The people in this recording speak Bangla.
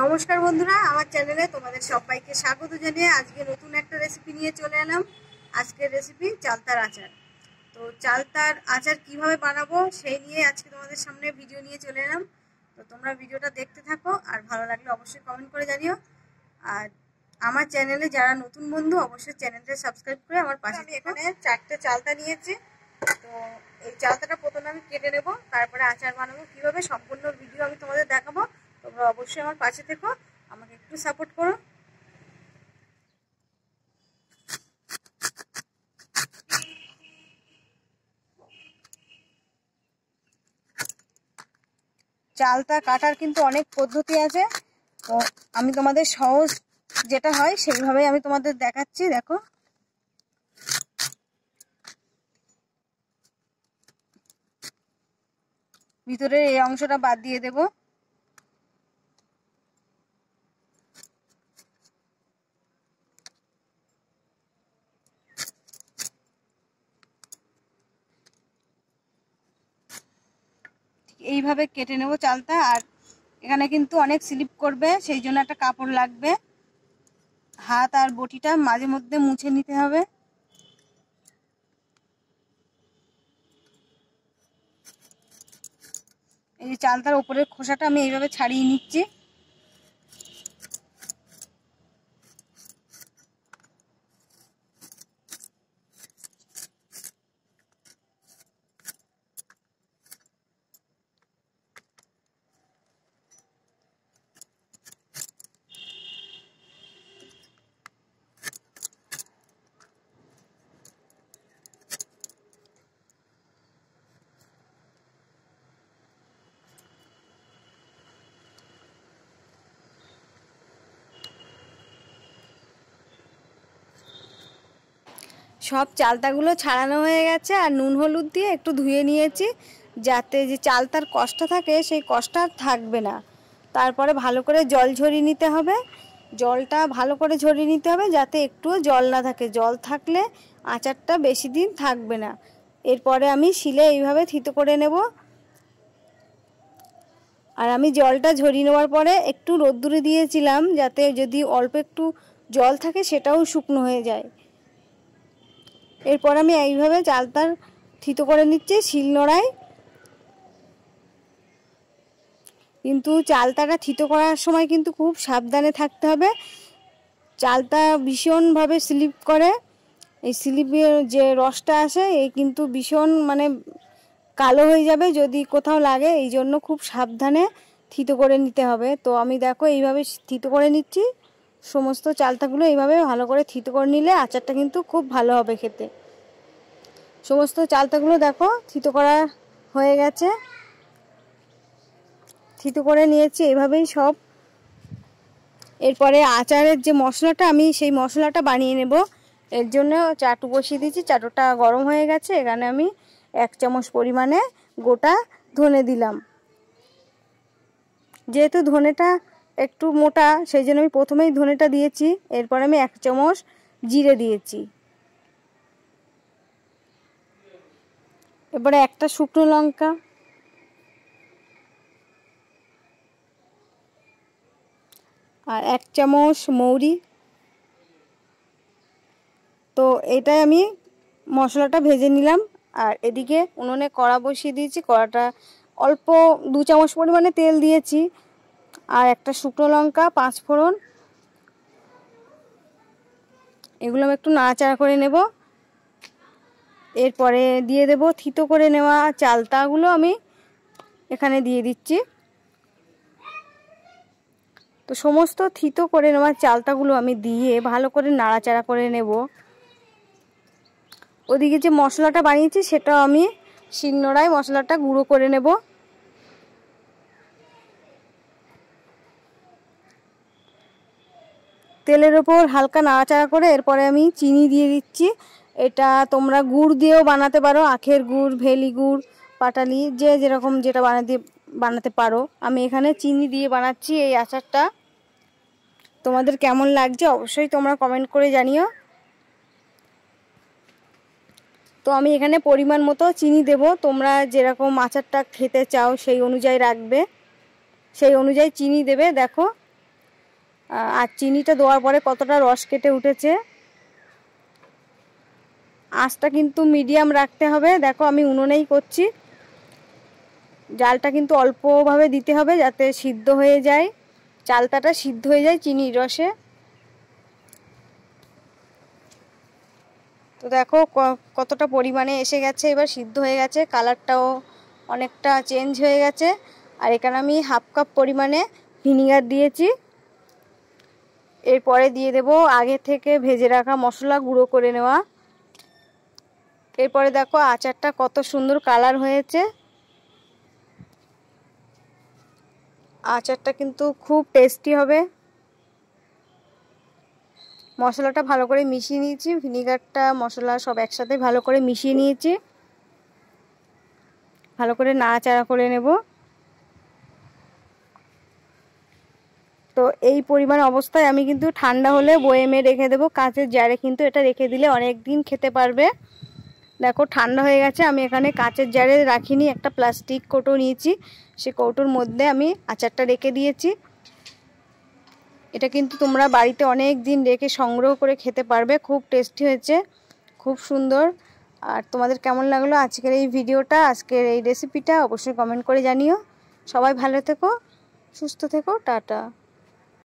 নমস্কার বন্ধুরা, আমার চ্যানেলে তোমাদের সবাইকে স্বাগত জানিয়ে আজকে নতুন একটা রেসিপি নিয়ে চলে এলাম। আজকের রেসিপি চালতার আচার। তো চালতার আচার কিভাবে বানাবো সেই নিয়ে আজকে তোমাদের সামনে ভিডিও নিয়ে চলে এলাম। তো তোমরা ভিডিওটা দেখতে থাকো, আর ভালো লাগলে অবশ্যই কমেন্ট করে জানিও। আর আমার চ্যানেলে যারা নতুন বন্ধু অবশ্যই চ্যানেলটা সাবস্ক্রাইব করে আমার পাশে। আমি এখানে 4টে চালতা নিয়েছি। তো এই চালতাটা প্রথমে আমি কেটে নেব, তারপরে আচার বানাবো কিভাবে সম্পূর্ণ ভিডিও আমি তোমাদের দেখাবো। তোমরা অবশ্যই আমার পাশে থেকো, আমাকে একটু সাপোর্ট করো। চালতা কাটার কিন্তু অনেক পদ্ধতি আছে, তো আমি তোমাদের সহজ যেটা হয় সেইভাবেই আমি তোমাদের দেখাচ্ছি। দেখো, ভিতরের এই অংশটা বাদ দিয়ে দেব। এইভাবে কেটে নেব চালতা। আর এখানে কিন্তু অনেক স্লিপ করবে, সেই জন্য একটা কাপড় লাগবে। হাত আর বটিটা মাঝে মধ্যে মুছে নিতে হবে। এই যে চালতার উপরের খোসাটা আমি এইভাবে ছাড়িয়ে নিচ্ছি। সব চালতাগুলো ছাড়ানো হয়ে গেছে, আর নুন হলুদ দিয়ে একটু ধুয়ে নিয়েছি, যাতে যে চালতার কষ্ট থাকে সেই কষ্ট আর থাকবে না। তারপরে ভালো করে জল ঝরিয়ে নিতে হবে। জলটা ভালো করে ঝরিয়ে নিতে হবে যাতে একটুও জল না থাকে। জল থাকলে আচারটা বেশি দিন থাকবে না। এরপরে আমি শিলে এইভাবে থিতো করে নেব। আর আমি জলটা ঝরিয়ে নেওয়ার পরে একটু রোদ্দুরে দিয়েছিলাম, যাতে যদি অল্প একটু জল থাকে সেটাও শুকনো হয়ে যায়। এরপর আমি এইভাবে চালতার থিতো করে নিচ্ছি শিলনোড়ায়। কিন্তু চালতাটা থিতো করার সময় কিন্তু খুব সাবধানে থাকতে হবে। চালতা ভীষণভাবে স্লিপ করে। এই স্লিপের যে রসটা আসে এই কিন্তু ভীষণ কালো হয়ে যাবে যদি কোথাও লাগে। এই জন্য খুব সাবধানে থিতো করে নিতে হবে। তো আমি দেখো এইভাবে থিতো করে নিচ্ছি। সমস্ত চালতাগুলো এইভাবে ভালো করে থিতো করে নিলে আচারটা কিন্তু খুব ভালো হবে খেতে। সমস্ত চালতাগুলো দেখো থিতো করা হয়ে গেছে। থিতো করে নিয়েছি এইভাবেই সব। এরপরে আচারের যে মশলাটা, আমি সেই মশলাটা বানিয়ে নেব। এর জন্য চাটু বসিয়ে দিয়েছি। চাটুটা গরম হয়ে গেছে। এখানে আমি 1 চামচ পরিমাণে গোটা ধনে দিলাম। যেহেতু ধনেটা একটু মোটা, সেই জন্য আমি প্রথমেই ধনেটা দিয়েছি। এরপর আমি 1 চামচ জিরে দিয়েছি। এবারে একটা শুকনো লঙ্কা, আর 1 চামচ মৌরি। তো এটাই আমি মশলাটা ভেজে নিলাম। আর এদিকে উনুনে কড়া বসিয়ে দিয়েছি। কড়াটা অল্প 2 চামচ পরিমাণে তেল দিয়েছি। আর একটা শুকনো লঙ্কা, 5 ফোড়ন, এগুলো আমি একটু নাড়াচাড়া করে নেব। এরপরে দিয়ে দেব থিতো করে নেওয়া চালতাগুলো, আমি এখানে দিয়ে দিচ্ছি। তো সমস্ত থিতো করে নেওয়া চালতাগুলো আমি দিয়ে ভালো করে নাড়াচাড়া করে নেব। ওদিকে যে মশলাটা বানিয়েছি সেটাও আমি শিলনোড়ায় মশলাটা গুঁড়ো করে নেব। তেলের ওপর হালকা নাড়াচাড়া করে এরপরে আমি চিনি দিয়ে দিচ্ছি। এটা তোমরা গুড় দিয়েও বানাতে পারো, আখের গুড়, ভেলি গুড়, পাটালি, যে যেরকম যেটা বানাতে পারো। আমি এখানে চিনি দিয়ে বানাচ্ছি এই আচারটা। তোমাদের কেমন লাগছে অবশ্যই তোমরা কমেন্ট করে জানিও। তো আমি এখানে পরিমাণ মতো চিনি দেব। তোমরা যেরকম আচারটা খেতে চাও সেই অনুযায়ী রাখবে, সেই অনুযায়ী চিনি দেবে। দেখো আর চিনিটা দেওয়ার পরে কতটা রস কেটে উঠেছে। আঁচটা কিন্তু মিডিয়াম রাখতে হবে। দেখো আমি উনুনেই করছি। জালটা কিন্তু অল্পভাবে দিতে হবে যাতে সিদ্ধ হয়ে যায়, চালতাটা সিদ্ধ হয়ে যায় চিনির রসে। তো দেখো কতটা পরিমাণে এসে গেছে, এবার সিদ্ধ হয়ে গেছে, কালারটাও অনেকটা চেঞ্জ হয়ে গেছে। আর এখানে আমি হাফ কাপ পরিমাণে ভিনিগার দিয়েছি। এরপরে দিয়ে দেব আগে থেকে ভেজে রাখা মশলা গুঁড়ো করে নেওয়া। এরপরে দেখো আচারটা কত সুন্দর কালার হয়েছে। আচারটা কিন্তু খুব টেস্টি হবে। মশলাটা ভালো করে মিশিয়ে নিয়েছি, ভিনিগারটা মশলা সব একসাথে ভালো করে মিশিয়ে নিয়েছি। ভালো করে নাড়াচাড়া করে নেব। তো এই পরিমাণ অবস্থায় আমি কিন্তু ঠান্ডা হলে বয়েমে রেখে দেবো, কাঁচের জারে কিন্তু এটা রেখে দিলে অনেক দিন খেতে পারবে। দেখো ঠান্ডা হয়ে গেছে, আমি এখানে কাঁচের জারে রাখিনি, একটা প্লাস্টিক কৌটো নিয়েছি, সে কৌটোর মধ্যে আমি আচারটা রেখে দিয়েছি। এটা কিন্তু তোমরা বাড়িতে অনেক দিন রেখে সংগ্রহ করে খেতে পারবে, খুব টেস্টি হয়েছে, খুব সুন্দর। আর তোমাদের কেমন লাগলো আজকের এই ভিডিওটা, আজকের এই রেসিপিটা অবশ্যই কমেন্ট করে জানিও। সবাই ভালো থেকো, সুস্থ থেকো, টাটা।